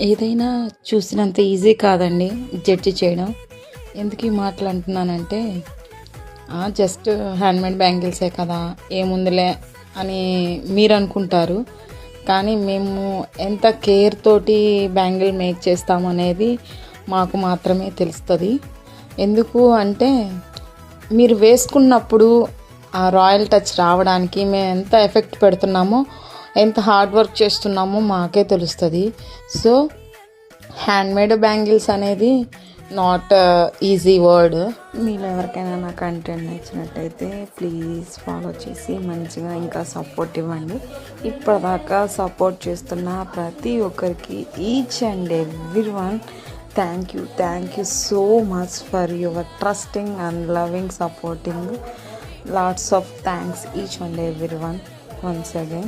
ఏదైనా చూసినంత ఈజీ కాదండి జడ్జి చేయడం. ఎందుకు ఈ మాటలు అంటున్నానంటే జస్ట్ హ్యాండ్మేడ్ బ్యాంగిల్సే కదా ఏముందిలే అని మీరు అనుకుంటారు. కానీ మేము ఎంత కేర్ తోటి బ్యాంగిల్ మేక్ చేస్తాము అనేది మాకు మాత్రమే తెలుస్తుంది. ఎందుకు అంటే మీరు వేసుకున్నప్పుడు ఆ రాయల్ టచ్ రావడానికి మేము ఎంత ఎఫెక్ట్ పెడుతున్నామో, ఎంత హార్డ్ వర్క్ చేస్తున్నామో మాకే తెలుస్తుంది. సో హ్యాండ్మేడ్ బ్యాంగిల్స్ అనేది నాట్ ఈజీ వర్డ్. మీలో ఎవరికైనా నా కంటెంట్ నచ్చినట్టయితే ప్లీజ్ ఫాలో చేసి మంచిగా ఇంకా సపోర్ట్ ఇవ్వండి. ఇప్పటిదాకా సపోర్ట్ చేస్తున్న ప్రతి ఒక్కరికి each and everyone thank you so much for your trusting and loving supporting. Lots of thanks each and everyone once again.